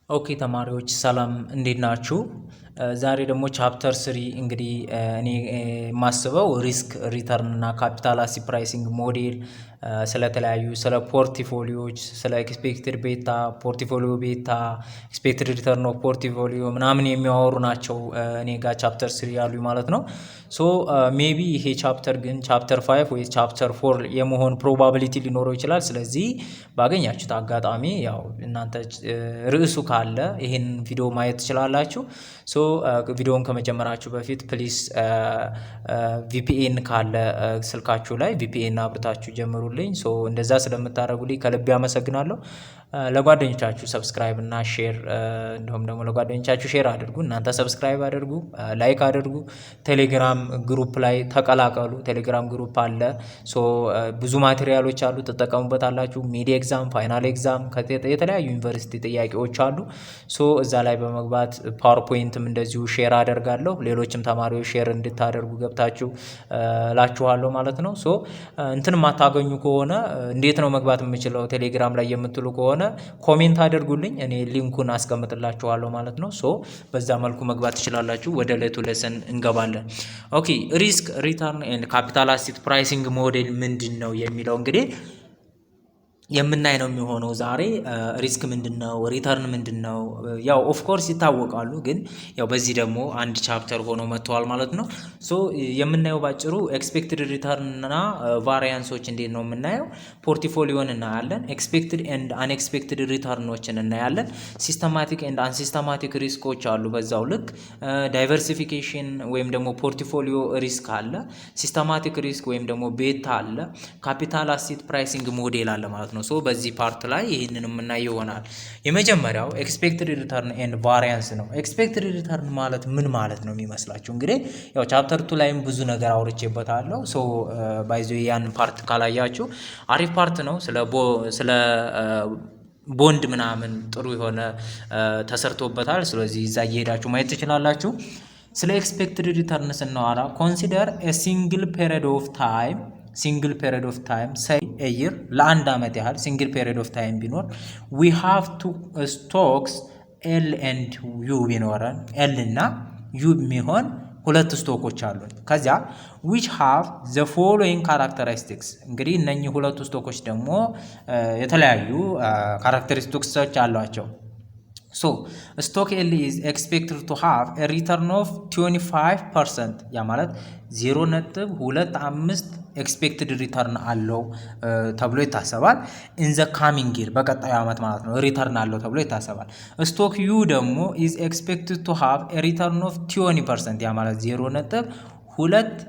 ኦኬ ተማሪዎች ሰላም እንዴት ናችሁ? ዛሬ ደግሞ ቻፕተር ስሪ እንግዲህ እኔ የማስበው ሪስክ ሪተርን እና ካፒታል አሲ ፕራይሲንግ ሞዴል ስለተለያዩ ስለ ፖርትፎሊዮዎች ስለ ኤክስፔክትድ ቤታ ፖርትፎሊዮ ቤታ ኤክስፔክትድ ሪተርን ኦፍ ፖርትፎሊዮ ምናምን የሚያወሩ ናቸው እኔ ጋር ቻፕተር ስሪ ያሉ ማለት ነው። ሶ ሜቢ ይሄ ቻፕተር ግን ቻፕተር 5 ወይ ቻፕተር 4 የመሆን ፕሮባቢሊቲ ሊኖረው ይችላል። ስለዚህ ባገኛችሁት አጋጣሚ ያው እናንተ ርዕሱ ካለ ይሄን ቪዲዮ ማየት ትችላላችሁ። ሶ ቪዲዮውን ከመጀመራችሁ በፊት ፕሊስ ቪፒኤን ካለ ስልካችሁ ላይ ቪፒኤን አብርታችሁ ጀምሩልኝ። ሶ እንደዛ ስለምታደርጉልኝ ከልብ አመሰግናለሁ። ለጓደኞቻችሁ ሰብስክራይብ እና ሼር እንዲሁም ደግሞ ለጓደኞቻችሁ ሼር አድርጉ። እናንተ ሰብስክራይብ አድርጉ፣ ላይክ አድርጉ። ቴሌግራም ግሩፕ ላይ ተቀላቀሉ። ቴሌግራም ግሩፕ አለ። ሶ ብዙ ማቴሪያሎች አሉ፣ ትጠቀሙበታላችሁ። ሚድ ኤግዛም፣ ፋይናል ኤግዛም፣ የተለያዩ ዩኒቨርሲቲ ጥያቄዎች አሉ። ሶ እዛ ላይ በመግባት ፓወርፖይንትም እንደዚሁ ሼር አደርጋለሁ። ሌሎችም ተማሪዎች ሼር እንድታደርጉ ገብታችሁ እላችኋለሁ ማለት ነው። ሶ እንትን የማታገኙ ከሆነ እንዴት ነው መግባት የምችለው ቴሌግራም ላይ የምትሉ ከሆነ ኮሜንት አድርጉልኝ፣ እኔ ሊንኩን አስቀምጥላችኋለሁ ማለት ነው። ሶ በዛ መልኩ መግባት ትችላላችሁ። ወደ ዕለቱ ሌሰን እንገባለን። ኦኬ ሪስክ ሪተርን ኤንድ ካፒታል አሴት ፕራይሲንግ ሞዴል ምንድን ነው የሚለው እንግዲህ የምናይ ነው የሚሆነው ዛሬ። ሪስክ ምንድነው? ሪተርን ምንድነው? ያው ኦፍ ኮርስ ይታወቃሉ፣ ግን ያው በዚህ ደግሞ አንድ ቻፕተር ሆኖ መጥተዋል ማለት ነው። ሶ የምናየው ባጭሩ ኤክስፔክትድ ሪተርን እና ቫሪያንሶች እንዴት ነው የምናየው። ፖርትፎሊዮን እናያለን። ኤክስፔክትድ ኤንድ አንኤክስፔክትድ ሪተርኖችን እናያለን። ሲስተማቲክ ኤንድ አንሲስተማቲክ ሪስኮች አሉ በዛው ልክ። ዳይቨርሲፊኬሽን ወይም ደግሞ ፖርትፎሊዮ ሪስክ አለ። ሲስተማቲክ ሪስክ ወይም ደግሞ ቤታ አለ። ካፒታል አሴት ፕራይሲንግ ሞዴል አለ ማለት ነው። ሶ በዚህ ፓርት ላይ ይህንን የምናየው ይሆናል። የመጀመሪያው ኤክስፔክትድ ሪተርን ኤንድ ቫሪያንስ ነው። ኤክስፔክትድ ሪተርን ማለት ምን ማለት ነው የሚመስላችሁ? እንግዲህ ያው ቻፕተር 2 ላይም ብዙ ነገር አውርቼበታለሁ። ሶ ባይዞ ያን ፓርት ካላያችሁ አሪፍ ፓርት ነው። ስለ ቦንድ ምናምን ጥሩ የሆነ ተሰርቶበታል። ስለዚህ እዛ እየሄዳችሁ ማየት ትችላላችሁ። ስለ ኤክስፔክትድ ሪተርን ስናወራ ኮንሲደር ሲንግል ፔሪድ ኦፍ ታይም ሲንግል ፔሪድ ኦፍ ታይም ሳይ ኤየር ለአንድ ዓመት ያህል ሲንግል ፔሪድ ኦፍ ታይም ቢኖር ዊ ሃቭ ቱ ስቶክስ ኤል ኤንድ ዩ ቢኖረን ኤል እና ዩ የሚሆን ሁለት ስቶኮች አሉን። ከዚያ ዊች ሃቭ ዘ ፎሎዊንግ ካራክተሪስቲክስ እንግዲህ እነኚህ ሁለቱ ስቶኮች ደግሞ የተለያዩ ካራክተሪስቲክሶች አሏቸው። ሶ ስቶክ ኤል ኢዝ ኤክስፔክትድ ቱ ሃቭ ኤ ሪተርን ኦፍ 25%። ያ ማለት 0.25 ኤክስፔክትድ ሪተርን አለው ተብሎ ይታሰባል። ኢን ዘ ካሚንግ ይር በቀጣዩ ዓመት ማለት ነው ሪተርን አለው ተብሎ ይታሰባል። ስቶክ ዩ ደግሞ ኢዝ ኤክስፔክትድ ቱ ሃቭ ኤ ሪተርን ኦፍ 20%። ያ ማለት 0.2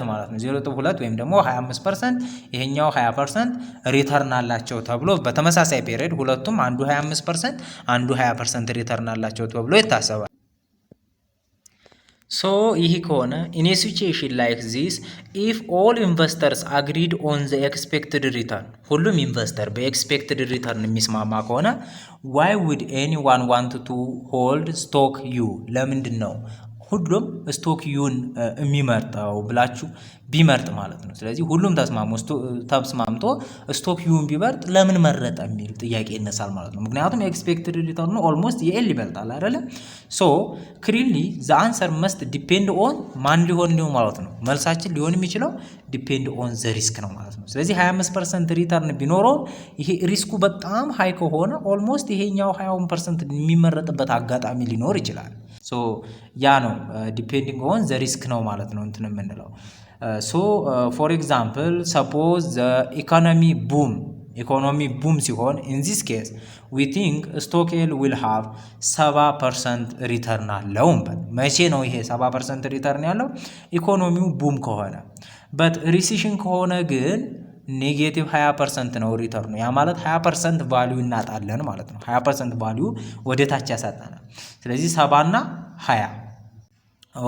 ማለት ነው 0.2 ወይም ደግሞ 25%፣ ይሄኛው 20% ሪተርን አላቸው ተብሎ በተመሳሳይ ፔሪድ ሁለቱም አንዱ 25% አንዱ 20% ሪተርን አላቸው ተብሎ ይታሰባል። ሶ ይህ ከሆነ ኢን ኤ ሲቹዌሽን ላይክ ዚስ ኢፍ ኦል ኢንቨስተርስ አግሪድ ኦን ዘ ኤክስፔክትድ ሪተርን፣ ሁሉም ኢንቨስተር በኤክስፔክትድ ሪተርን የሚስማማ ከሆነ ዋይ ውድ ኤኒዋን ዋንት ቱ ሆልድ ስቶክ ዩ፣ ለምንድን ነው ሁሉም ስቶክ ዩን የሚመርጠው ብላችሁ ቢመርጥ ማለት ነው። ስለዚህ ሁሉም ተስማምቶ ስቶክ ዩን ቢመርጥ ለምን መረጠ የሚል ጥያቄ ይነሳል ማለት ነው። ምክንያቱም ኤክስፔክትድ ሪተርኑ ኦልሞስት የኤል ይበልጣል አይደለ? ሶ ክሊርሊ ዘ አንሰር መስት ዲፔንድ ኦን ማን ሊሆን ማለት ነው። መልሳችን ሊሆን የሚችለው ዲፔንድ ኦን ዘ ሪስክ ነው ማለት ነው። ስለዚህ 25% ሪተርን ቢኖረው ይሄ ሪስኩ በጣም ሃይ ከሆነ ኦልሞስት ይሄኛው 20% የሚመረጥበት አጋጣሚ ሊኖር ይችላል። ሶ ያ ነው ዲፔንዲንግ ኦን ዘ ሪስክ ነው ማለት ነው እንትን የምንለው። ሶ ፎር ኤግዛምፕል ሰፖዝ ዘ ኢኮኖሚ ቡም ሲሆን ኢን ዚስ ኬስ ዊ ቲንክ ስቶክ ኤል ዊል ሃቭ 70% ሪተርን አለው። መቼ ነው ይሄ 70% ሪተርን ያለው? ኢኮኖሚው ቡም ከሆነ። በት ሪሲሽን ከሆነ ግን ኔጌቲቭ 20% ነው ሪተርኑ። ያ ማለት 20% ቫልዩ እናጣለን ማለት ነው። 20% ቫልዩ ወደ ታች ያሳጣናል። ስለዚህ 70 እና 20።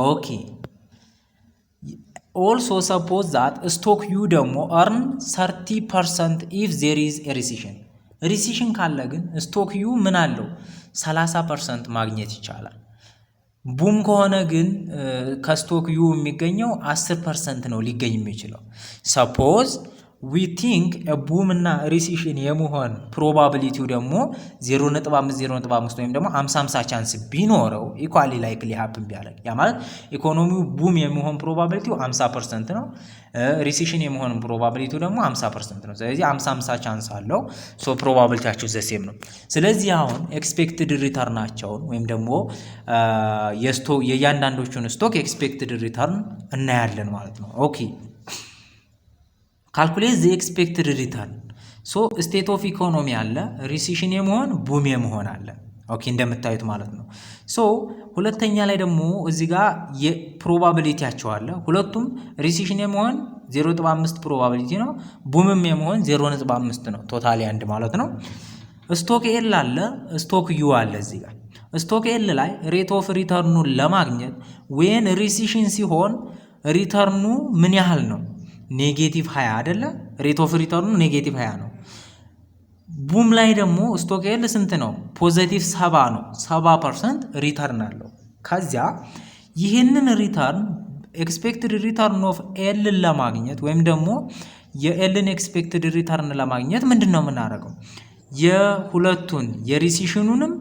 ኦኬ ኦልሶ ሰፖዝ ዛት ስቶክ ዩ ደግሞ earn 30% ኢፍ ዜር ኢዝ ኤ ሪሲሽን ካለ ግን ስቶክ ዩ ምን አለው 30% ማግኘት ይቻላል። ቡም ከሆነ ግን ከስቶክ ዩ የሚገኘው 10% ነው ሊገኝ የሚችለው። ሰፖዝ ዊ ቲንክ ቡም እና ሪሲሽን የመሆን ፕሮባቢሊቲው ደግሞ 0.5 ወይም ደግሞ 50 ቻንስ ቢኖረው ኢኳሊ ላይክሊ ሃፕን ቢያደርግ ያ ማለት ኢኮኖሚው ቡም የመሆን ፕሮባቢሊቲው 50% ነው። ሪሲሽን የመሆን ፕሮባቢሊቲው ደግሞ 50% ነው። ስለዚህ 50 ቻንስ አለው። ሶ ፕሮባቢሊቲያቸው ዘሴም ነው። ስለዚህ አሁን ኤክስፔክትድ ሪተርናቸውን ወይም ደግሞ የእያንዳንዶቹን ስቶክ ኤክስፔክትድ ሪተርን እናያለን ማለት ነው። ኦኬ ካልኩሌት ዘ ኤክስፔክትድ ሪተርን። ሶ ስቴት ኦፍ ኢኮኖሚ አለ፣ ሪሲሽን የመሆን ቡም የመሆን አለ። ኦኬ እንደምታዩት ማለት ነው። ሶ ሁለተኛ ላይ ደግሞ እዚህ ጋር የፕሮባቢሊቲያቸው አለ። ሁለቱም ሪሲሽን የመሆን 0.5 ፕሮባቢሊቲ ነው፣ ቡምም የመሆን 0.5 ነው። ቶታሊ አንድ ማለት ነው። ስቶክ ኤል አለ፣ ስቶክ ዩ አለ። እዚህ ጋር ስቶክ ኤል ላይ ሬት ኦፍ ሪተርኑን ለማግኘት ወይን ሪሲሽን ሲሆን ሪተርኑ ምን ያህል ነው? ኔጌቲቭ 20 አይደለ? ሬት ኦፍ ሪተርኑ ኔጌቲቭ 20 ነው። ቡም ላይ ደግሞ ስቶክ ኤል ስንት ነው? ፖዚቲቭ 70 ነው። 70% ሪተርን አለው። ከዚያ ይህንን ሪተርን ኤክስፔክትድ ሪተርን ኦፍ ኤልን ለማግኘት ወይም ደግሞ የኤልን ኤክስፔክትድ ሪተርን ለማግኘት ምንድን ነው የምናደርገው? የሁለቱን የሪሲሽኑንም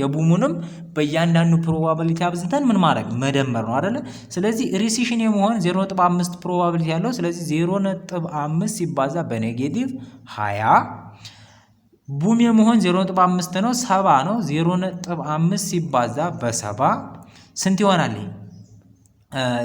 የቡሙንም በእያንዳንዱ ፕሮባቢሊቲ አብዝተን ምን ማድረግ መደመር ነው አይደለ? ስለዚህ ሪሲሽን የመሆን 0.5 ፕሮባቢሊቲ ያለው፣ ስለዚህ 0.5 ሲባዛ በኔጌቲቭ 20፣ ቡም የመሆን 0.5 ነው 70 ነው። 0.5 ሲባዛ በ70 ስንት ይሆናል? ይሄ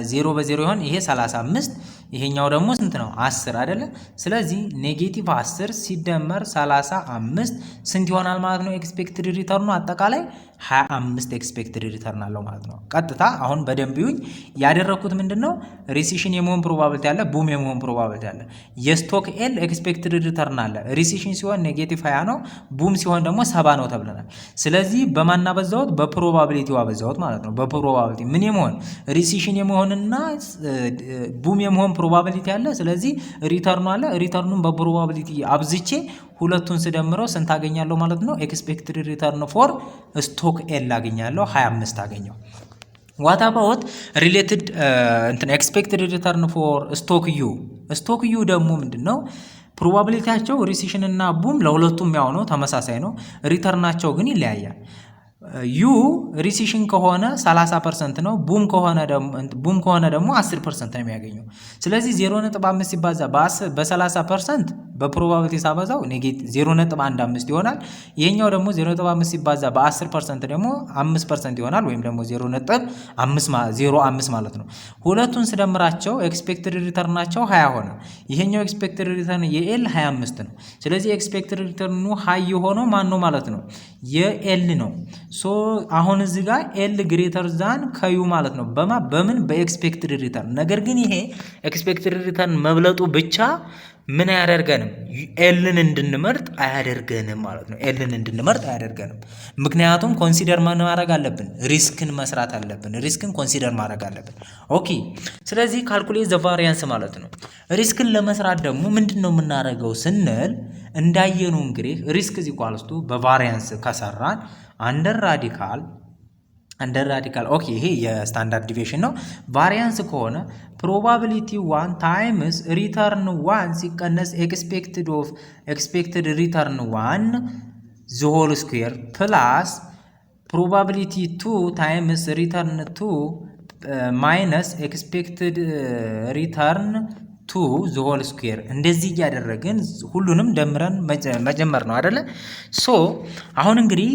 0 በ0 ይሆን፣ ይሄ 35፣ ይሄኛው ደግሞ ስንት ነው? 10 አይደለ? ስለዚህ ኔጌቲቭ 10 ሲደመር 35 ስንት ይሆናል ማለት ነው? ኤክስፔክትድ ሪተርኑ አጠቃላይ 25 ኤክስፔክትድ ሪተርን አለው ማለት ነው። ቀጥታ አሁን በደንብ ይሁን ያደረኩት ምንድነው? ሪሲሽን የመሆን ፕሮባቢሊቲ አለ፣ ቡም የመሆን ፕሮባቢሊቲ አለ። የስቶክ ኤል ኤክስፔክትድ ሪተርን አለ። ሪሲሽን ሲሆን ኔጌቲቭ 20 ነው፣ ቡም ሲሆን ደግሞ 70 ነው ተብለናል። ስለዚህ በማና በዛውት በፕሮባቢሊቲው አበዛውት ማለት ነው። በፕሮባቢሊቲ ምን የመሆን ሪሲሽን የመሆንና ቡም የመሆን ፕሮባቢሊቲ አለ። ስለዚህ ሪተርኑ አለ። ሪተርኑን በፕሮባቢሊቲ አብዝቼ ሁለቱን ስደምረው ስንት አገኛለሁ ማለት ነው? ኤክስፔክትድ ሪተርን ፎር ስቶክ ኤል አገኛለሁ፣ 25 አገኘው። ዋት አባውት ሪሌትድ ኤክስፔክትድ ሪተርን ፎር ስቶክ ዩ። ስቶክ ዩ ደግሞ ምንድነው? ፕሮባቢሊቲያቸው ሪሲሽን እና ቡም ለሁለቱም ያው ነው፣ ተመሳሳይ ነው። ሪተርናቸው ግን ይለያያል። ዩ ሪሲሽን ከሆነ 30% ነው። ቡም ከሆነ ደግሞ 10% ነው የሚያገኘው። ስለዚህ 0.5 ሲባዛ በ30% በፕሮባቢሊቲ ሳበዛው 0.15 ይሆናል። ይሄኛው ደግሞ 0.5 ሲባዛ በ10% ደግሞ 5% ይሆናል፣ ወይም ደግሞ 0.05 ማለት ነው። ሁለቱን ስደምራቸው ኤክስፔክትድ ሪተርናቸው 20 ሆነ። ይሄኛው ኤክስፔክትድ ሪተርን የኤል 25 ነው። ስለዚህ ኤክስፔክትድ ሪተርኑ ሃይ የሆነው ማን ነው ማለት ነው? የኤል ነው። ሶ አሁን እዚህ ጋር ኤል ግሬተር ዛን ከዩ ማለት ነው። በምን በኤክስፔክትድ ሪተርን። ነገር ግን ይሄ ኤክስፔክትድ ሪተርን መብለጡ ብቻ ምን አያደርገንም? ኤልን እንድንመርጥ አያደርገንም ማለት ነው። ኤልን እንድንመርጥ አያደርገንም። ምክንያቱም ኮንሲደር ማድረግ አለብን፣ ሪስክን መስራት አለብን፣ ሪስክን ኮንሲደር ማድረግ አለብን። ኦኬ ስለዚህ ካልኩሌት ዘ ቫሪያንስ ማለት ነው። ሪስክን ለመስራት ደግሞ ምንድን ነው የምናደርገው ስንል እንዳየኑ እንግዲህ ሪስክ ኢኳልስ ቱ በቫሪያንስ ከሰራን አንደር ራዲካል ኦኬ፣ ይሄ የስታንዳርድ ዲቪዬሽን ነው። ቫሪያንስ ከሆነ ፕሮባቢሊቲ 1 ታይምስ ሪተርን 1 ሲቀነስ ኤክስፔክትድ ሪተርን 1 ዘ ሆል ስኩዌር ፕላስ ፕሮባቢሊቲ 2 ታይምስ ሪተርን 2 ማይነስ ኤክስፔክትድ ሪተርን 2 ዘ ሆል ስኩዌር። እንደዚህ እያደረግን ሁሉንም ደምረን መጀመር ነው አይደለ? ሶ አሁን እንግዲህ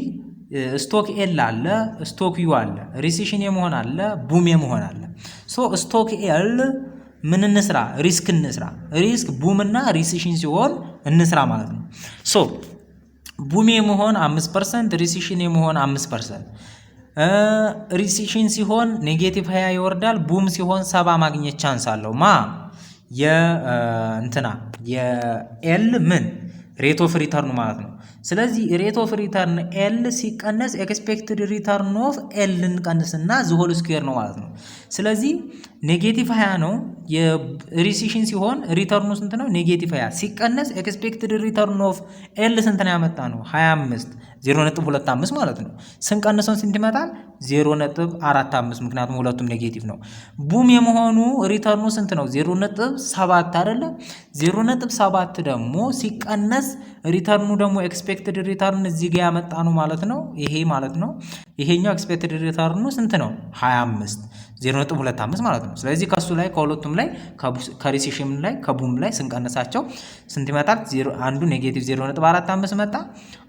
ስቶክ ኤል አለ፣ ስቶክ ዩ አለ፣ ሪሲሽን የመሆን አለ፣ ቡም የመሆን አለ። ሶ ስቶክ ኤል ምን እንስራ? ሪስክ እንስራ። ሪስክ ቡም እና ሪሲሽን ሲሆን እንስራ ማለት ነው። ሶ ቡም የመሆን 5%፣ ሪሲሽን የመሆን 5%። ሪሲሽን ሲሆን ኔጌቲቭ 20 ይወርዳል። ቡም ሲሆን 70 ማግኘት ቻንስ አለው። የኤል ምን ሬት ኦፍ ሪተርኑ ማለት ነው። ስለዚህ ሬት ኦፍ ሪተርን ኤል ሲቀነስ ኤክስፔክትድ ሪተርን ኦፍ ኤል እንቀንስና ዝሆል ስኩዌር ነው ማለት ነው። ስለዚህ ኔጌቲቭ 20 ነው የሪሲሽን ሲሆን ሪተርኑ ስንት ነው? ኔጌቲቭ 20 ሲቀነስ ኤክስፔክትድ ሪተርን ኦፍ ኤል ስንት ነው ያመጣ ነው? 25 0.25 ማለት ነው። ስንቀንሰው ስንት ይመጣል? 0.45 ምክንያቱም ሁለቱም ኔጌቲቭ ነው። ቡም የመሆኑ ሪተርኑ ስንት ነው? 0.7 አይደለ? 0.7 ደግሞ ሲቀነስ ሪተርኑ ደግሞ ኤክስፔክትድ ሪተርን እዚህ ጋር ያመጣ ነው ማለት ነው። ይሄ ማለት ነው። ይሄኛው ኤክስፔክትድ ሪተርኑ ስንት ነው? 25 0.25 ማለት ነው። ስለዚህ ከሱ ላይ ከሁለቱም ላይ ከሪሴሽን ላይ ከቡም ላይ ስንቀነሳቸው ስንት ይመጣል? አንዱ ኔጌቲቭ 0.45 መጣ፣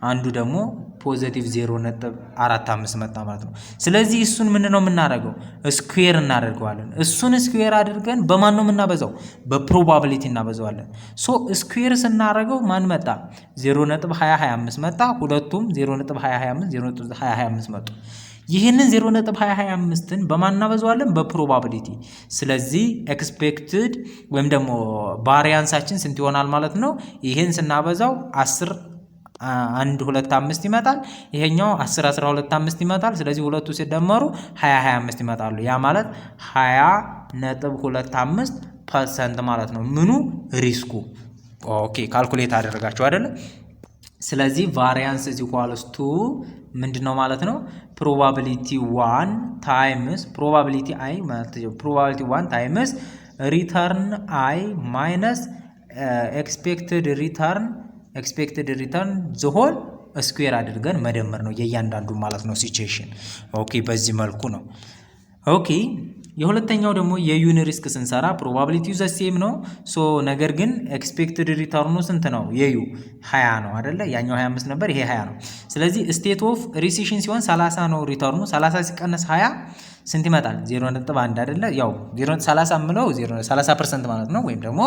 አንዱ ደግሞ ፖዚቲቭ 0.45 መጣ ማለት ነው። ስለዚህ እሱን ምን ነው የምናደርገው? ስኩዌር እናደርገዋለን። እሱን ስኩዌር አድርገን በማን ነው የምናበዛው? በፕሮባቢሊቲ እናበዛዋለን። ሶ ስኩዌር ስናደርገው ማን መጣ? 0.2025 መጣ። ሁለቱም 0.2025 0.2025 መጡ። ይህንን 0.2025ን በማን እናበዛዋለን? በፕሮባቢሊቲ። ስለዚህ ኤክስፔክትድ ወይም ደግሞ ቫሪያንሳችን ስንት ይሆናል ማለት ነው? ይህን ስናበዛው 10 1 2 5 ይመጣል። ይሄኛው 10 12 5 ይመጣል። ስለዚህ ሁለቱ ሲደመሩ 20 25 ይመጣሉ። ያ ማለት 20.25% ማለት ነው። ምኑ? ሪስኩ። ኦኬ ካልኩሌት አደረጋችሁ አይደለ? ስለዚህ ቫሪያንስ ኢዝ ኢኳልስ ቱ ምንድነው ማለት ነው? ፕሮባቢሊቲ 1 ታይምስ ፕሮባቢሊቲ አይ ማለት ነው። ፕሮባቢሊቲ 1 ታይምስ ሪተርን አይ ማይነስ ኤክስፔክትድ ሪተርን ዘሆል ስኩዌር አድርገን መደመር ነው የእያንዳንዱ ማለት ነው ሲቹዌሽን። ኦኬ በዚህ መልኩ ነው። ኦኬ የሁለተኛው ደግሞ የዩን ሪስክ ስንሰራ ፕሮባቢሊቲው ዘሴም ነው። ሶ ነገር ግን ኤክስፔክትድ ሪተርኑ ስንት ነው? የዩ 20 ነው አይደለ? ያኛው 25 ነበር፣ ይሄ 20 ነው። ስለዚህ ስቴት ኦፍ ሪሴሽን ሲሆን 30 ነው ሪተርኑ። 30 ሲቀነስ 20 ስንት ይመጣል? 0.1 አይደለ? ያው 30 ምለው 30% ማለት ነው። ወይም ደግሞ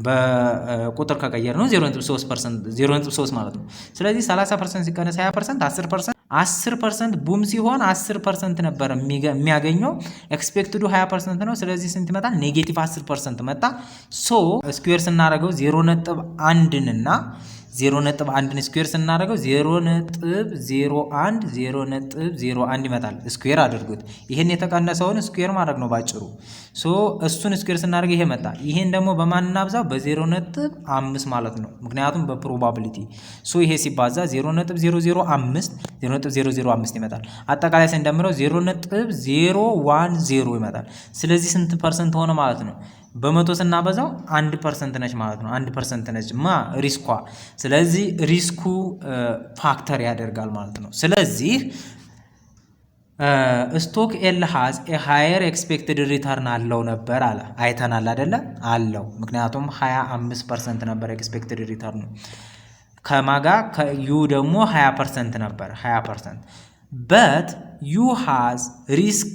በቁጥር ከቀየር ነው 0.3% ማለት ነው። ስለዚህ 30% ሲቀነስ 20% 10% ቡም ሲሆን 10% ነበር የሚያገኘው። ኤክስፔክትዱ 20% ነው። ስለዚህ ስንት ይመጣል? ኔጌቲቭ 10% መጣ። ሶ ስኩዌር ስናደርገው 0.1 እና 0.1 ስኩዌር ስናደርገው 0.01 ይመጣል። ስኩዌር አድርጉት። ይሄን የተቀነሰውን ስኩዌር ማድረግ ነው ባጭሩ። ሶ እሱን ስኩዌር ስናደርግ ይሄ መጣ። ይሄን ደግሞ በማን እናብዛው? በ0.5 ማለት ነው። ምክንያቱም በፕሮባቢሊቲ ሶ ይሄ ሲባዛ 0.005 ይመጣል። አጠቃላይ ስንደምረው 0.010 ይመጣል። ስለዚህ ስንት ፐርሰንት ሆነ ማለት ነው? በመቶ ስናበዛው 1% ነች ማለት ነው። 1% ነች ሪስኳ። ስለዚህ ሪስኩ ፋክተር ያደርጋል ማለት ነው። ስለዚህ ስቶክ ኤል ሃዝ ኤ ሃየር ኤክስፔክትድ ሪተርን አለው ነበር አለ። አይተናል አይደለ? አለው። ምክንያቱም 25% ነበር ኤክስፔክትድ ሪተርኑ። ከማጋ ከዩ ደግሞ 20% ነበር 20%። በት ዩ ሃዝ ሪስክ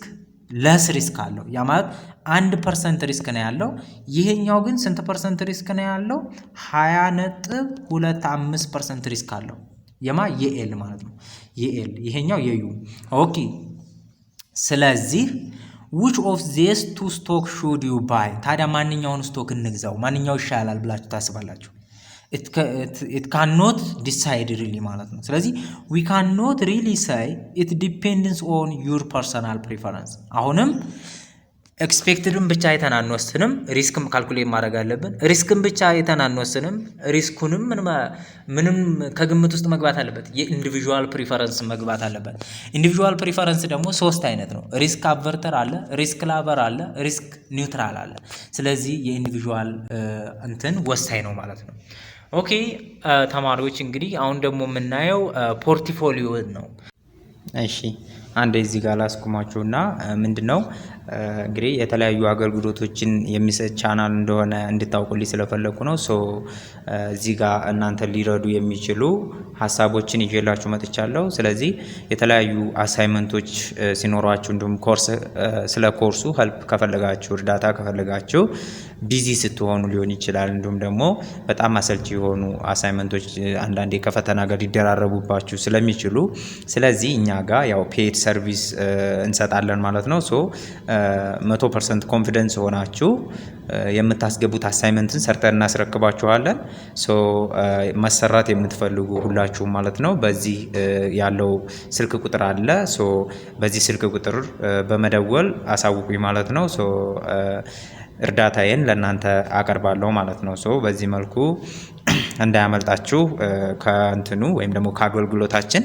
ለስ ሪስክ አለው። ያ ማለት 1% ሪስክ ነው ያለው። ይሄኛው ግን ስንት ፐርሰንት ሪስክ ነው ያለው? 20.25% ሪስክ አለው። የማ የኤል ማለት ነው። የኤል ይሄኛው የዩ። ኦኬ ስለዚህ which of these two stock should you buy? ታዲያ ማንኛውን ስቶክ እንግዛው? ማንኛው ይሻላል ብላችሁ ታስባላችሁ? it cannot decide really ማለት ነው። ስለዚህ we cannot really say it depends on your personal preference። አሁንም ኤክስፔክትድን ብቻ አይተን አንወስንም፣ ሪስክም ካልኩሌት ማድረግ አለብን። ሪስክም ብቻ አይተን አንወስንም፣ ሪስኩንም ምንም ከግምት ውስጥ መግባት አለበት። የኢንዲቪጁዋል ፕሪፈረንስ መግባት አለበት። ኢንዲቪጁዋል ፕሪፈረንስ ደግሞ 3 አይነት ነው። ሪስክ አቨርተር አለ፣ ሪስክ ላቨር አለ፣ ሪስክ ኒውትራል አለ። ስለዚህ የኢንዲቪጁዋል እንትን ወሳኝ ነው ማለት ነው። ኦኬ ተማሪዎች እንግዲህ አሁን ደግሞ የምናየው ፖርትፎሊዮ ነው። እሺ አንድ እዚህ ጋር ላስቁማችሁና ምንድነው እንግዲህ የተለያዩ አገልግሎቶችን የሚሰጥ ቻናል እንደሆነ እንድታውቁልኝ ስለፈለኩ ነው። ሶ እዚህ ጋር እናንተ ሊረዱ የሚችሉ ሀሳቦችን ይዤላችሁ መጥቻለሁ። ስለዚህ የተለያዩ አሳይመንቶች ሲኖሯችሁ እንዲሁም ኮርስ ስለ ኮርሱ ሄልፕ ከፈለጋችሁ እርዳታ ከፈለጋችሁ ቢዚ ስትሆኑ ሊሆን ይችላል። እንዲሁም ደግሞ በጣም አሰልቺ የሆኑ አሳይመንቶች አንዳንዴ ከፈተና ጋር ሊደራረቡባችሁ ስለሚችሉ ስለዚህ እኛ ጋር ያው ፔድ ሰርቪስ እንሰጣለን ማለት ነው። ሶ 100% ኮንፊደንስ ሆናችሁ የምታስገቡት አሳይመንትን ሰርተን እናስረክባችኋለን። ሶ መሰራት የምትፈልጉ ሁላችሁም ማለት ነው በዚህ ያለው ስልክ ቁጥር አለ። ሶ በዚህ ስልክ ቁጥር በመደወል አሳውቁኝ ማለት ነው። ሶ እርዳታዬን ለእናንተ አቀርባለሁ ማለት ነው። ሶ በዚህ መልኩ እንዳያመልጣችሁ ከእንትኑ ወይም ደግሞ ከአገልግሎታችን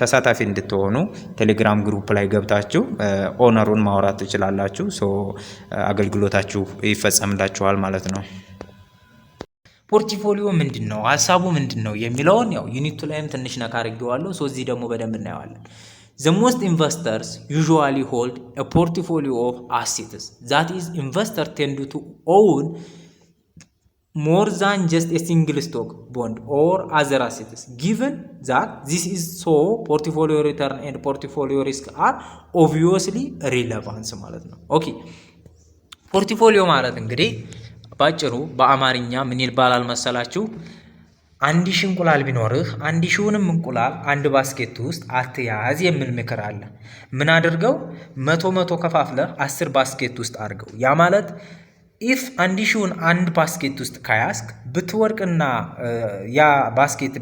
ተሳታፊ እንድትሆኑ ቴሌግራም ግሩፕ ላይ ገብታችሁ ኦነሩን ማውራት ትችላላችሁ። ሶ አገልግሎታችሁ ይፈጸምላችኋል ማለት ነው። ፖርትፎሊዮ ምንድነው ሐሳቡ ምንድነው የሚለውን ያው ዩኒቱ ላይም ትንሽ ነካ አድርጌዋለሁ። ሶ እዚህ ደግሞ በደንብ እናየዋለን። The most investors usually hold a portfolio of assets. That is, investors tend to own more than just a single stock, bond, or other assets. Given that this is so, portfolio return and portfolio risk are obviously relevant ማለት ነው። ኦኬ ፖርትፎሊዮ ማለት እንግዲህ ባጭሩ በአማርኛ ምን ይባላል መሰላችሁ? 1000 እንቁላል ቢኖርህ 1000ንም እንቁላል አንድ ባስኬት ውስጥ አትያዝ የሚል ምክር አለ። ምን አድርገው 100 ከፋፍለህ 10 ባስኬት ውስጥ አድርገው። ያ ማለት ኢፍ 1000ን አንድ ባስኬት ውስጥ ካያስክ ብትወርቅና ያ ባስኬት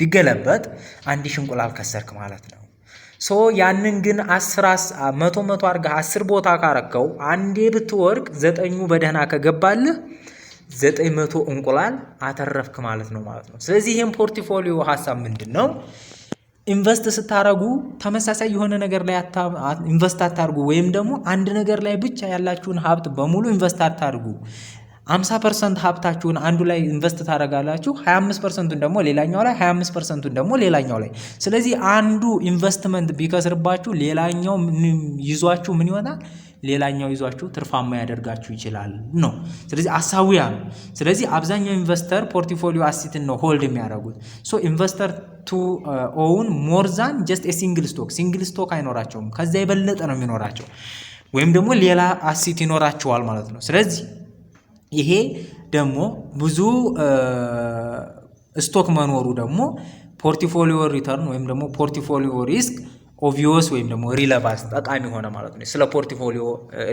ቢገለበጥ 1000 እንቁላል ከሰርክ ማለት ነው። ሶ ያንን ግን 100 አድርገህ 10 ቦታ ካረከው አንዴ ብትወርቅ 9ኙ በደህና ከገባልህ 900 እንቁላል አተረፍክ ማለት ነው። ስለዚህ ይሄን ፖርትፎሊዮ ሐሳብ ምንድነው? ኢንቨስት ስታረጉ ተመሳሳይ የሆነ ነገር ላይ ኢንቨስት አታርጉ፣ ወይም ደግሞ አንድ ነገር ላይ ብቻ ያላችሁን ሀብት በሙሉ ኢንቨስት አታርጉ። 50% ሀብታችሁን አንዱ ላይ ኢንቨስት ታረጋላችሁ፣ 25%ን ደግሞ ሌላኛው ላይ፣ 25%ን ደግሞ ሌላኛው ላይ። ስለዚህ አንዱ ኢንቨስትመንት ቢከስርባችሁ ሌላኛው ይዟችሁ ምን ይሆናል? ሌላኛው ይዟችሁ ትርፋማ ያደርጋችሁ ይችላል ነው። ስለዚህ አሳዊያ ነው። ስለዚህ አብዛኛው ኢንቨስተር ፖርትፎሊዮ አሲትን ነው ሆልድ የሚያደርጉት። ሶ ኢንቨስተር ቱ ኦውን ሞር ዛን ጀስት ኤ ሲንግል ስቶክ አይኖራቸውም። ከዛ የበለጠ ነው የሚኖራቸው፣ ወይም ደግሞ ሌላ አሲት ይኖራቸዋል ማለት ነው። ስለዚህ ይሄ ደግሞ ብዙ ስቶክ መኖሩ ደግሞ ፖርትፎሊዮ ሪተርን ወይም ደግሞ ፖርትፎሊዮ ሪስክ ኦብቪየስ ወይም ደግሞ ሪሌቫንስ ጠቃሚ ሆነ ማለት ነው። ስለ ፖርትፎሊዮ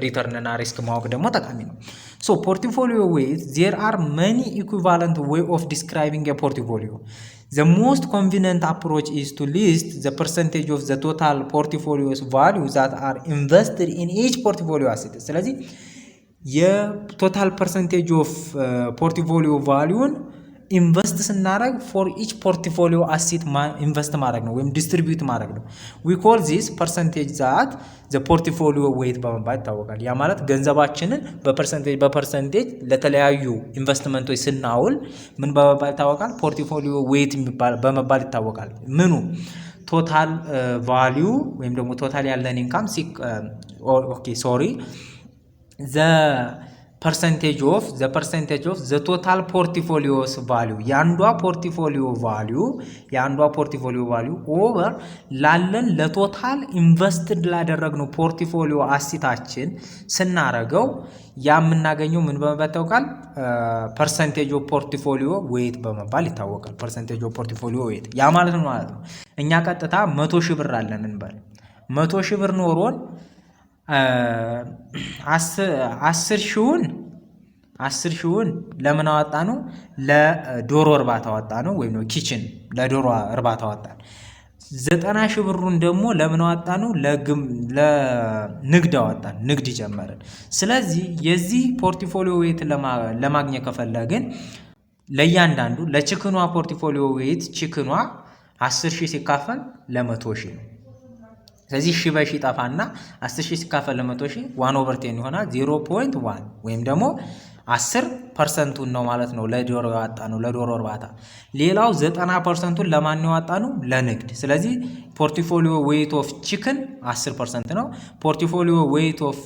ሪተርን እና ሪስክ ማወቅ ደግሞ ጠቃሚ ነው። ሶ ፖርትፎሊዮ ዌይት ዜር አር መኒ ኢኩቫለንት ዌይ ኦፍ ዲስክራይቢንግ ኤ ፖርትፎሊዮ The most convenient approach is to list the percentage of the total portfolio's value that are invested in each portfolio asset. ስለዚህ የቶታል ፐርሰንቴጅ ኦፍ ፖርትፎሊዮ ቫሊዩን ኢንቨስት ስናደርግ ፎር ኢች ፖርትፎሊዮ አሴት ኢንቨስት ማድረግ ነው ወይም ዲስትሪቢዩት ማድረግ ነው። ዊ ኮል ዚስ ፐርሰንቴጅ ዛት ዘ ፖርትፎሊዮ ዌይት በመባል ይታወቃል። ያ ማለት ገንዘባችንን በፐርሰንቴጅ ለተለያዩ ኢንቨስትመንቶች ስናውል ምን በመባል ይታወቃል? ፖርትፎሊዮ ዌይት በመባል ይታወቃል። ምኑ ቶታል ቫሊዩ ወይም ደግሞ ቶታል ያለን ኢንካም the percentage of the total portfolio's value የአንዷ ፖርትፎሊዮ ቫልዩ ኦቨር ላለን ለቶታል ኢንቨስትድ ላደረግነው ፖርትፎሊዮ አሲታችን ስናረገው ያ የምናገኘው ምን በመባል ይታወቃል? ፐርሰንቴጅ ኦፍ ፖርትፎሊዮ ዌይት በመባል ይታወቃል። ፐርሰንቴጅ ኦፍ ፖርትፎሊዮ ዌይት ያ ማለት ነው ማለት ነው። እኛ ቀጥታ 100 ሺህ ብር አለን እንበል። 100 ሺህ ብር ኖሮን 10 ሺውን ለምን አወጣ ነው? ለዶሮ እርባታ አወጣ ነው፣ ወይም ነው ኪችን ለዶሮ እርባታ አወጣ። 90 ሺህ ብሩን ደግሞ ለምን አወጣ ነው? ለንግድ አወጣ፣ ንግድ ጀመርን። ስለዚህ የዚህ ፖርትፎሊዮ ዌይት ለማግኘት ከፈለግን ለእያንዳንዱ ለቺክኗ ፖርትፎሊዮ ዌይት ቺክኗ 10 ሺህ ሲካፈል ለ100 ሺህ ነው። ስለዚህ ሺህ በሺህ ጠፋና 10 ሺህ ሲካፈል ለ100 ሺህ 1/10 ይሆናል። 0.1 ወይም ደግሞ 10% ነው ማለት ነው ለዶሮ ያወጣ ነው ለዶሮ እርባታ። ሌላው 90%ን ለማን ያወጣ ነው? ለንግድ። ስለዚህ ፖርትፎሊዮ ዌይት ኦፍ ቺክን 10% ነው። ፖርትፎሊዮ ዌይት ኦፍ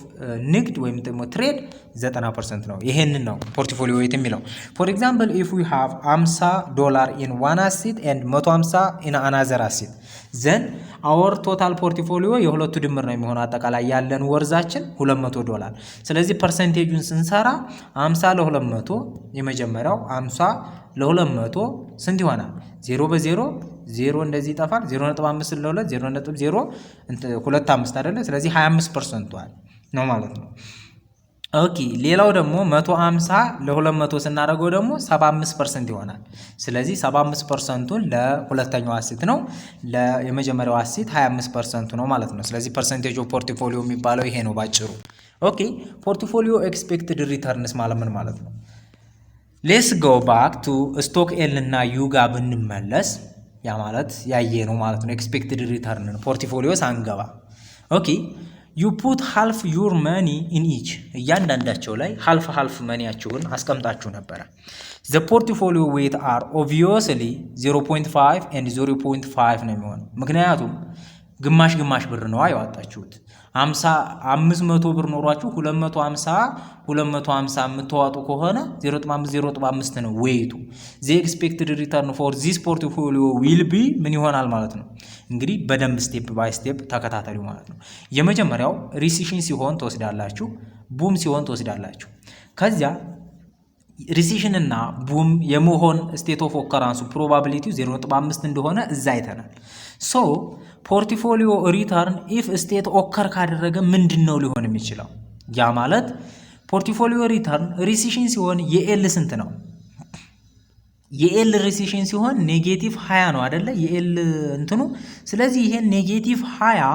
ንግድ ወይም ደግሞ ትሬድ 90% ነው። ይሄንን ነው ፖርትፎሊዮ ዌይት የሚለው። ፎር ኤግዛምፕል ኢፍ ዊ ሃቭ $50 ኢን ዋን አሴት ኤንድ 150 ኢን አናዘር አሴት ዘን አወር ቶታል ፖርትፎሊዮ የሁለቱ ድምር ነው የሚሆነው። አጠቃላይ ያለን ወርዛችን $200። ስለዚህ ፐርሰንቴጁን ስንሰራ 50 ለ200 የመጀመሪያው 50 ለ200 ስንት ይሆናል? 0 በ0 0 እንደዚህ ይጠፋል። 0.5 ለ2 0.025 አይደለ? ስለዚህ 25% ነው ማለት ነው። ኦኬ ሌላው ደግሞ 150 ለ200 ስናደርገው ደግሞ 75% ይሆናል። ስለዚህ 75%ን ለሁለተኛው አሴት ነው፣ ለየመጀመሪያው አሴት 25% ነው ማለት ነው። ስለዚህ ፐርሰንቴጅ ኦፍ ፖርትፎሊዮ የሚባለው ይሄ ነው ባጭሩ። ኦኬ ፖርትፎሊዮ ኤክስፔክትድ ሪተርንስ ማለት ምን ማለት ነው? ሌትስ ጎ ባክ ቱ ስቶክ ኤል እና ዩ ጋር ብንመለስ ያ ማለት ያየ ነው ማለት ነው። ኤክስፔክትድ ሪተርን ፖርትፎሊዮ ሳንገባ ኦኬ ዩ ፑት ሃልፍ ዩር መኒ ኢን ኢች እያንዳንዳቸው ላይ ሃልፍ መኒያችሁን አስቀምጣችሁ ነበረ። ዘ ፖርትፎሊዮ ዌት አር ኦብቪየስሊ 0.5 ኤንድ 0.5 ነው የሚሆነው። ምክንያቱም ግማሽ ብር ነው ያወጣችሁት። 500 ብር ኖሯችሁ 250 የምትዋጡ ከሆነ 0.5 ነው ዌይቱ። ዘ ኤክስፔክትድ ሪተርን ፎር ዚስ ፖርትፎሊዮ ዊል ቢ ምን ይሆናል ማለት ነው። እንግዲህ በደንብ ስቴፕ ባይ ስቴፕ ተከታተሉ ማለት ነው። የመጀመሪያው ሪሲሽን ሲሆን ትወስዳላችሁ፣ ቡም ሲሆን ትወስዳላችሁ። ከዚያ ሪሲሽን እና ቡም የመሆን ስቴት ኦፍ ኦከራንሱ ፕሮባቢሊቲው 0.5 እንደሆነ እዛ አይተናል። ሶ ፖርትፎሊዮ ሪተርን ኢፍ ስቴት ኦከር ካደረገ ምንድን ነው ሊሆን የሚችለው? ያ ማለት ፖርትፎሊዮ ሪተርን ሪሲሽን ሲሆን የኤል ስንት ነው? የኤል ሪሲሽን ሲሆን ኔጌቲቭ 20 ነው አይደለ? የኤል እንትኑ። ስለዚህ ይሄን ኔጌቲቭ 20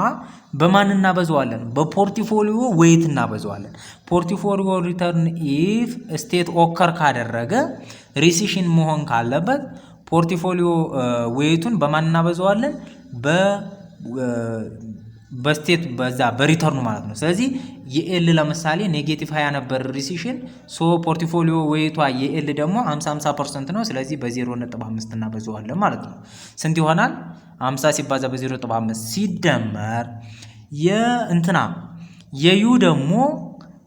በማን እናበዛዋለን? በፖርትፎሊዮ ዌይት እናበዛዋለን። ፖርትፎሊዮ ሪተርን ኢፍ ስቴት ኦከር ካደረገ ሪሲሽን መሆን ካለበት ፖርትፎሊዮ ዌይቱን በማን እናበዛዋለን? በስቴት በዛ በሪተርኑ ማለት ነው። ስለዚህ የኤል ለምሳሌ ኔጌቲቭ 20 ነበር ሪሲሽን። ሶ ፖርትፎሊዮ ዌይቷ የኤል ደግሞ 50% ነው። ስለዚህ በ0.5 እናበዛዋለን ማለት ነው። ስንት ይሆናል? 50 ሲባዛ በ0.5 ሲደመር የእንትና የዩ ደግሞ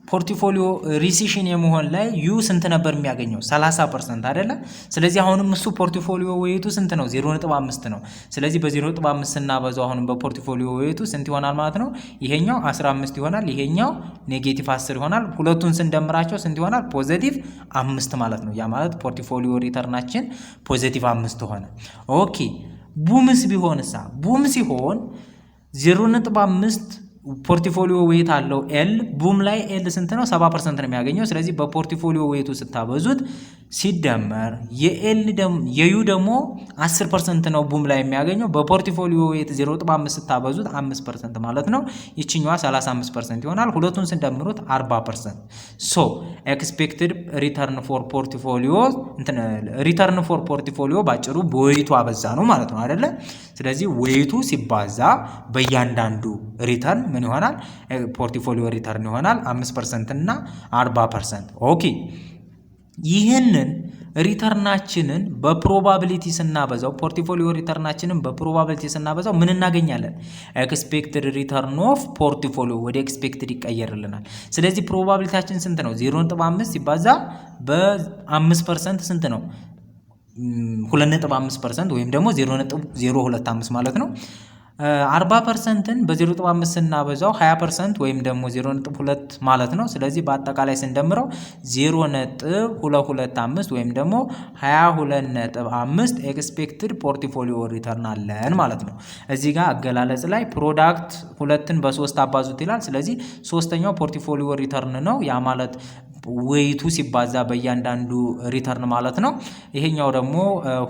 ፖርትፎሊዮ ሪሲሽን የመሆን ላይ ዩ ስንት ነበር የሚያገኘው? 30% አይደለ? ስለዚህ አሁንም እሱ ፖርትፎሊዮ ዌይቱ ስንት ነው? 0.5 ነው። ስለዚህ በ0.5 ስናበዛው አሁንም በፖርትፎሊዮ ዌይቱ ስንት ይሆናል ማለት ነው? ይሄኛው 15 ይሆናል፣ ይሄኛው ኔጌቲቭ 10 ይሆናል። ሁለቱን ስንደምራቸው ስንት ይሆናል? ፖዚቲቭ 5 ማለት ነው። ያ ማለት ፖርትፎሊዮ ሪተርናችን ፖዚቲቭ 5 ሆነ። ኦኬ ቡምስ ቢሆንሳ? ቡም ሲሆን 0.5 ፖርትፎሊዮ ዌይት አለው ኤል። ቡም ላይ ኤል ስንት ነው? 70% ነው የሚያገኘው። ስለዚህ በፖርትፎሊዮ ዌይቱ ስታበዙት ሲደመር የዩ ደግሞ 10% ነው ቡም ላይ የሚያገኘው። በፖርትፎሊዮ ዌይት 0.5 ስታበዙት 5% ማለት ነው። ይችኛዋ 35% ይሆናል። ሁለቱን ስንደምሩት 40%። ሶ ኤክስፔክትድ ሪተርን ፎር ፖርትፎሊዮ ሪተርን ፎር ፖርትፎሊዮ ባጭሩ በዌይቱ አበዛ ነው ማለት ነው አይደለ? ስለዚህ ዌይቱ ሲባዛ በእያንዳንዱ ሪተርን ምን ይሆናል? ፖርትፎሊዮ ሪተርን ይሆናል 5% እና 40%። ኦኬ ይህንን ሪተርናችንን በፕሮባቢሊቲ ስናበዛው ፖርትፎሊዮ ሪተርናችንን በፕሮባቢሊቲ ስናበዛው ምን እናገኛለን? ኤክስፔክትድ ሪተርን ኦፍ ፖርትፎሊዮ ወደ ኤክስፔክትድ ይቀየርልናል። ስለዚህ ፕሮባቢሊቲያችን ስንት ነው? 0.5 ሲባዛ በ5% ስንት ነው? 2.5% ወይም ደግሞ 0.025 ማለት ነው። 40%ን በ0.5 ስናበዛው 20% ወይም ደግሞ 0.2 ማለት ነው። ስለዚህ በአጠቃላይ ስንደምረው 0.225 ወይም ደግሞ 22.5 ኤክስፔክትድ ፖርትፎሊዮ ሪተርን አለን ማለት ነው። እዚህ ጋር አገላለጽ ላይ ፕሮዳክት 2ን በ3 አባዙት ይላል። ስለዚህ ሶስተኛው ፖርትፎሊዮ ሪተርን ነው። ያ ማለት ዌይቱ ሲባዛ በእያንዳንዱ ሪተርን ማለት ነው። ይሄኛው ደግሞ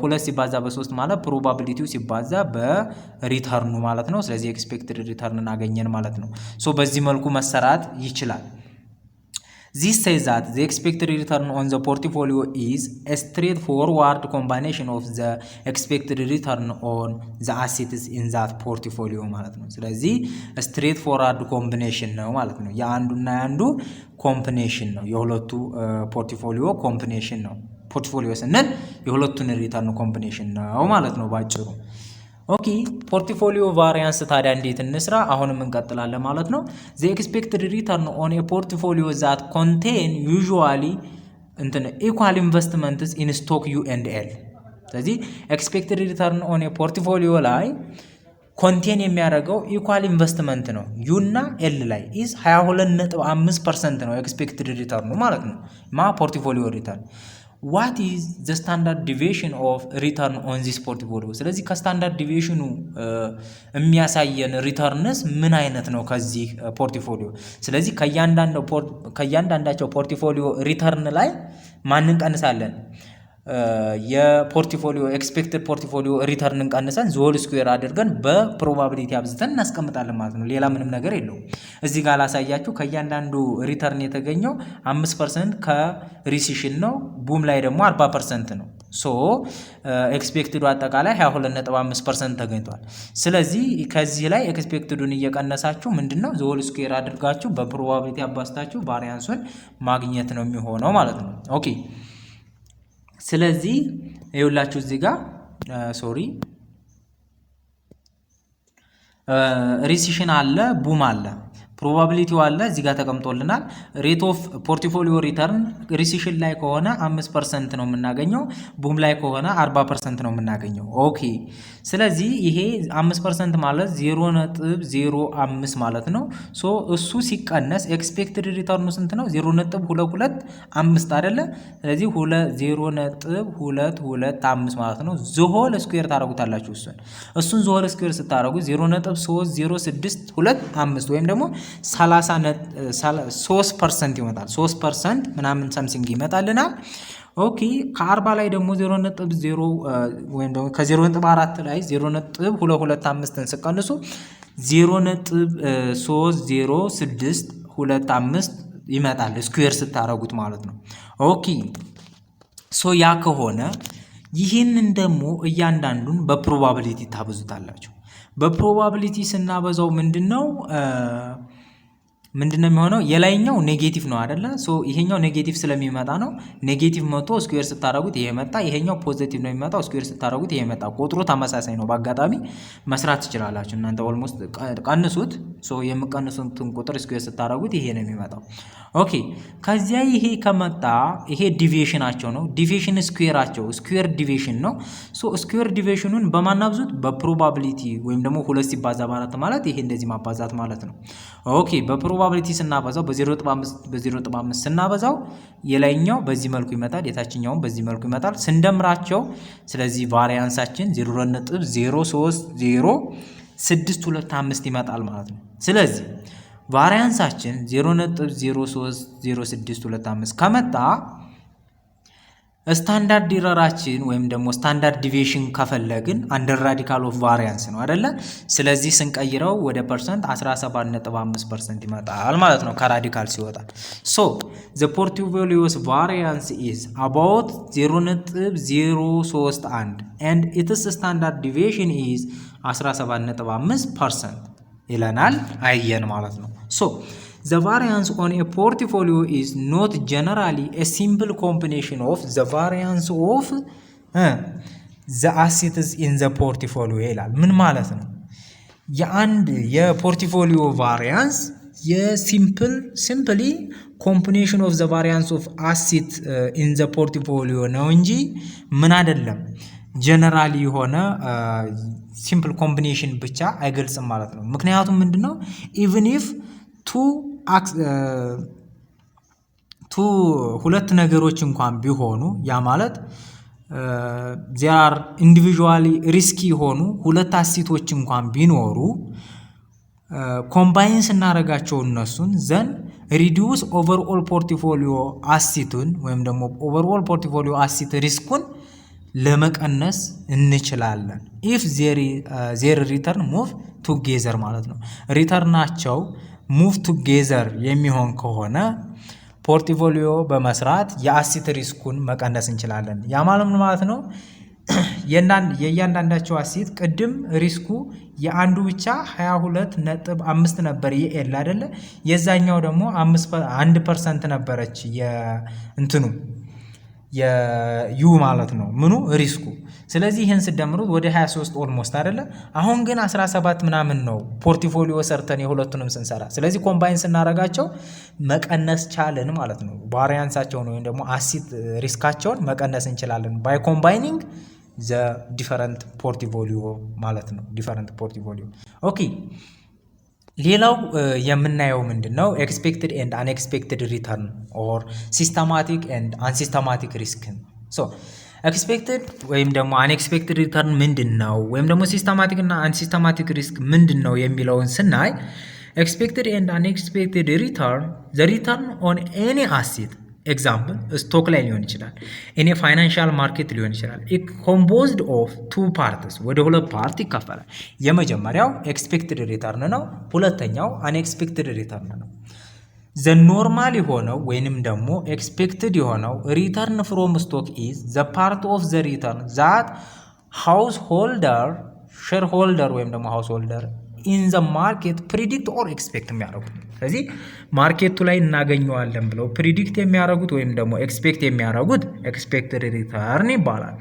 2 ሲባዛ በ3 ማለት ፕሮባቢሊቲው ሲባዛ በሪተርኑ ማለት ነው። ስለዚህ ኤክስፔክትድ ሪተርን እናገኘን ማለት ነው። ሶ በዚህ መልኩ መሰራት ይችላል። This says that the expected return on the portfolio is a straightforward combination of the expected return on the assets in that portfolio ማለት ነው። ስለዚህ straightforward combination ነው ማለት ነው። የአንዱና የአንዱ ኮምቢኔሽን ነው። የሁለቱ ፖርትፎሊዮ ኮምቢኔሽን ነው። ፖርትፎሊዮ ስንል የሁለቱን ሪተርን ኮምቢኔሽን ነው ማለት ነው ባጭሩ። ኦኬ ፖርትፎሊዮ ቫሪያንስ ታዲያ እንዴት እንስራ? አሁንም እንቀጥላለን ማለት ነው። the expected return on a portfolio that contain usually equal investments in stock U and L። ስለዚህ expected return on a portfolio ላይ ኮንቴን የሚያደርገው ኢኳል ኢንቨስትመንት ነው ዩ እና ኤል ላይ ኢዝ 22.5% ነው ኤክስፔክትድ ሪተርኑ ማለት ነው። ፖርትፎሊዮ ሪተርን what is the standard deviation of return on this portfolio? ስለዚህ ከስታንዳርድ ዲቪዬሽኑ የሚያሳየን ሪተርንስ ምን አይነት ነው ከዚህ ፖርትፎሊዮ? ስለዚህ ከእያንዳንዳቸው ፖርትፎሊዮ ሪተርን ላይ ማንን ቀንሳለን? የፖርትፎሊዮ ኤክስፔክትድ ፖርትፎሊዮ ሪተርንን ቀንሰን ዞል ስኩዌር አድርገን በፕሮባቢሊቲ አብዝተን እናስቀምጣለን ማለት ነው። ሌላ ምንም ነገር የለውም። እዚህ ጋር ላሳያችሁ። ከእያንዳንዱ ሪተርን የተገኘው 5% ከሪሲሽን ነው። ቡም ላይ ደግሞ 40% ነው። ሶ ኤክስፔክትዱ አጠቃላይ 22.5% ተገኝቷል። ስለዚህ ከዚህ ላይ ኤክስፔክትዱን እየቀነሳችሁ ምንድነው ዞል ስኩዌር አድርጋችሁ በፕሮባቢሊቲ አባስታችሁ ቫሪያንሱን ማግኘት ነው የሚሆነው ማለት ነው። ኦኬ ስለዚህ ይኸውላችሁ እዚህ ጋር ሪሲሽን አለ፣ ቡም አለ፣ ፕሮባቢሊቲው አለ እዚህ ጋር ተቀምጦልናል። ሬት ኦፍ ፖርትፎሊዮ ሪተርን ሪሲሽን ላይ ከሆነ 5% ነው የምናገኘው፣ ቡም ላይ ከሆነ 40% ነው የምናገኘው። ኦኬ ስለዚህ ይሄ 5% ማለት 0.05 ማለት ነው። ሶ እሱ ሲቀነስ ኤክስፔክትድ ሪተርኑ ስንት ነው? 0.225 አይደለ? ስለዚህ 0.225 ማለት ነው። ዞሆል ስኩዌር ታደርጉታላችሁ። እሱን ዞሆል ስኩዌር ስታደርጉ 0.30625 ወይም ደግሞ 3% ይመጣል። 3% ምናምን ሰምሲንግ ይመጣልናል። ኦኬ ከ40 ላይ ደግሞ 0.0 ወይም ደግሞ ከ0.4 ላይ 0.225ን ስቀንሱ 0.30625 ይመጣል ስኩዌር ስታረጉት ማለት ነው። ኦኬ ሶ ያ ከሆነ ይህንን ደግሞ እያንዳንዱን በፕሮባቢሊቲ ታበዙታላችሁ። በፕሮባቢሊቲ ስናበዛው ምንድነው የሚሆነው? የላይኛው ኔጌቲቭ ነው አይደለ? ሶ ይሄኛው ኔጌቲቭ ስለሚመጣ ነው። ኔጌቲቭ መቶ ስኩዌር ስታረጉት ይሄ መጣ። ይሄኛው ፖዚቲቭ ነው የሚመጣው፣ ስኩዌር ስታረጉት ይሄ መጣ። ቁጥሩ ተመሳሳይ ነው። በአጋጣሚ መስራት ትችላላችሁ እናንተ። ኦልሞስት ቀንሱት። ሶ የምቀንሱትን ቁጥር ስኩዌር ስታረጉት ይሄ ነው የሚመጣው። ኦኬ ከዚያ ይሄ ከመጣ ይሄ ዲቪዬሽናቸው ነው። ዲቪዬሽን ስኩዌራቸው ስኩዌር ዲቪዬሽን ነው። ሶ ስኩዌር ዲቪዬሽኑን በማናብዙት በፕሮባቢሊቲ ወይም ደግሞ 2 ሲባዛ በ4 ማለት ይሄ እንደዚህ ማባዛት ማለት ነው። ኦኬ በፕሮባቢሊቲ ስናበዛው በ0.5 ስናበዛው የላይኛው በዚህ መልኩ ይመጣል፣ የታችኛውም በዚህ መልኩ ይመጣል ስንደምራቸው። ስለዚህ ቫሪያንሳችን 0.0306225 ይመጣል ማለት ነው። ስለዚህ ቫሪያንሳችን 0.0306225 ከመጣ ስታንዳርድ ኢረራችን ወይም ደግሞ ስታንዳርድ ዲቪዬሽን ከፈለግን አንደር ራዲካል ኦፍ ቫሪያንስ ነው አይደለ? ስለዚህ ስንቀይረው ወደ ፐርሰንት 17.5% ይመጣል ማለት ነው ከራዲካል ሲወጣ። ሶ ዘ ፖርትፎሊዮስ ቫሪያንስ ኢዝ አባውት 0.031 and its standard deviation is 17.5% ይለናል። አየን ማለት ነው። ሶ the variance on a portfolio is not generally a simple combination of the variance of the assets in the portfolio ይላል። ምን ማለት ነው? የአንድ የፖርትፎሊዮ ቫሪያንስ simply combination of the variance of asset in the portfolio ነው እንጂ ምን አይደለም ጀነራሊ የሆነ ሲምፕል ኮምቢኔሽን ብቻ አይገልጽም ማለት ነው። ምክንያቱም ምንድነው even if ሁለት ነገሮች እንኳን ቢሆኑ ያ ማለት there are individually risky የሆኑ ሁለት አሴቶች እንኳን ቢኖሩ ኮምባይን ስናደርጋቸው እነሱን ዘን ሪዲዩስ ኦቨርኦል ፖርትፎሊዮ አሴቱን ወይም ደግሞ ኦቨርኦል ፖርትፎሊዮ አሴት ሪስኩን ለመቀነስ እንችላለን። ኢፍ ዜር ሪተርን ሙቭ ቱጌዘር ማለት ነው። ሪተርናቸው ሙቭ ቱጌዘር የሚሆን ከሆነ ፖርትፎሊዮ በመስራት የአሴት ሪስኩን መቀነስ እንችላለን። ያ ማለት ነው የእያንዳንዳቸው አሴት ቅድም ሪስኩ የአንዱ ብቻ 22.5 ነበር የኤል አይደለ? የዛኛው ደግሞ 1% ነበረች የእንትኑ የዩ ማለት ነው ምኑ ሪስኩ። ስለዚህ ይሄን ስደምሩት ወደ 23 ኦልሞስት አይደለ? አሁን ግን 17 ምናምን ነው ፖርትፎሊዮ ሰርተን የሁለቱንም ስንሰራ። ስለዚህ ኮምባይን ስናረጋቸው መቀነስ ቻለን ማለት ነው። ቫሪያንሳቸውን ወይም ደግሞ አሴት ሪስካቸውን መቀነስ እንችላለን ባይ ኮምባይኒንግ ዘ ዲፈረንት ፖርትፎሊዮ ማለት ነው። ዲፈረንት ፖርትፎሊዮ ኦኬ። ሌላው የምናየው ምንድነው? ኤክስፔክትድ ኤንድ አንኤክስፔክትድ ሪተርን ኦር ሲስተማቲክ ኤንድ አንሲስተማቲክ ሪስክ። ሶ ኤክስፔክትድ ወይም ደግሞ አንኤክስፔክትድ ሪተርን ምንድነው ወይም ደግሞ ሲስተማቲክ እና አንሲስተማቲክ ሪስክ ምንድነው የሚለውን ስናይ ኤክስፔክትድ ኤንድ አንኤክስፔክትድ ሪተርን ዘ ሪተርን ኦን ኤኒ አሴት ኤግዛምፕል ስቶክ ላይ ሊሆን ይችላል፣ እኔ ፋይናንሻል ማርኬት ሊሆን ይችላል። ኮምፖዝድ ኦፍ ቱ ፓርትስ ወደ ሁለት ፓርት ይከፈላል። የመጀመሪያው ኤክስፔክትድ ሪተርን ነው። ሁለተኛው አንኤክስፔክትድ ሪተርን ነው። ዘ ኖርማል የሆነው ወይንም ደግሞ ኤክስፔክትድ የሆነው ሪተርን ፍሮም ስቶክ ኢዝ ዘ ፓርት ኦፍ ዘ ሪተርን ዛት ሃውስ ሆልደር ሼር ሆልደር ወይም ደግሞ ሃውስ ሆልደር ኢን ዘ ማርኬት ፕሪዲክት ኦር ኤክስፔክት የሚያደርጉት። ስለዚህ ማርኬቱ ላይ እናገኘዋለን ብለው ፕሪዲክት የሚያደርጉት ወይም ደግሞ ኤክስፔክት የሚያደርጉት ኤክስፔክትድ ሪተርን ይባላል።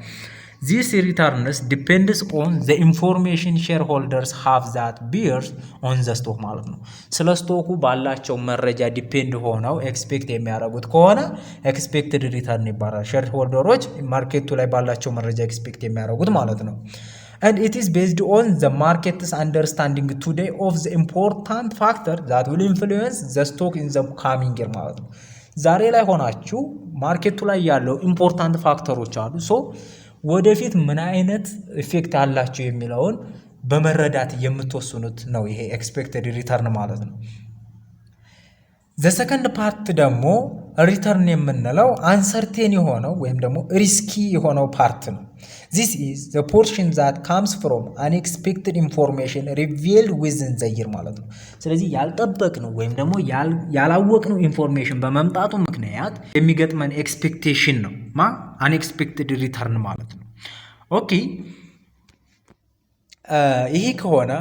ዚስ ሪተርንስ ዲፔንድስ ኦን ዘ ኢንፎርሜሽን ሼር ሆልደርስ ሃቭ ዛት ቢርስ ኦን ዘ ስቶክ ማለት ነው። ስለ ስቶኩ ባላቸው መረጃ ዲፔንድ ሆነው ኤክስፔክት የሚያደርጉት ከሆነ ኤክስፔክትድ ሪተርን ይባላል። ሼር ሆልደሮች ማርኬቱ ላይ ባላቸው መረጃ ኤክስፔክት የሚያደርጉት ማለት ነው። And it is based on the market's understanding today of the important factor that will influence the stock in the coming year ማለት ነው። ዛሬ ላይ ሆናችሁ ማርኬቱ ላይ ያለው ኢምፖርታንት ፋክተሮች አሉ። ሶ ወደፊት ምን አይነት ኢፌክት አላቸው የሚለውን በመረዳት የምትወስኑት ነው ይሄ ኤክስፔክትድ ሪተርን ማለት ነው። ዘ ሰከንድ ፓርት ደግሞ ሪተርን የምንለው አንሰርቴን የሆነው ወይም ደግሞ ሪስኪ የሆነው ፓርት ነው። ዚስ ኢዝ ዘ ፖርሽን ዛት ካምስ ፍሮም አንኤክስፔክትድ ኢንፎርሜሽን ሪቪልድ ዊዝን ዘ ይር ማለት ነው። ስለዚህ ያልጠበቅነው ወይም ደግሞ ያላወቅነው ኢንፎርሜሽን በመምጣቱ ምክንያት የሚገጥመን ኤክስፔክቴሽን ነው አንኤክስፔክትድ ሪተርን ማለት ነው። ኦኬ ይሄ ከሆነ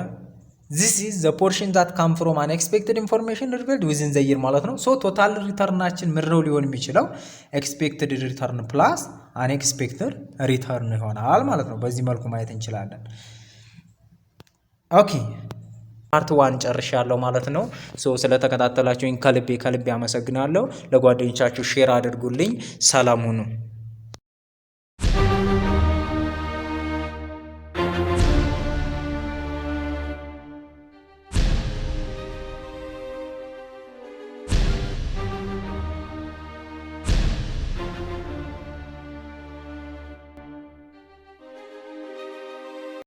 ዚስ ኢዝ ዘ ፖርሽን ዛት ካም ፍሮም አንኤክስፔክትድ ኢንፎርሜሽን ሪቪልድ ዊዝን ዘ ይር ማለት ነው። ሶ ቶታል ሪተርናችን ምንድነው ሊሆን የሚችለው ኤክስፔክትድ ሪተርን ፕላስ አንኤክስፔክትድ ሪተርን ይሆናል ማለት ነው። በዚህ መልኩ ማየት እንችላለን። ኦኬ ፓርት 1 ጨርሻለሁ ማለት ነው። ሶ ስለተከታተላችሁኝ ከልቤ አመሰግናለሁ። ለጓደኞቻችሁ ሼር አድርጉልኝ። ሰላም ሁኑ።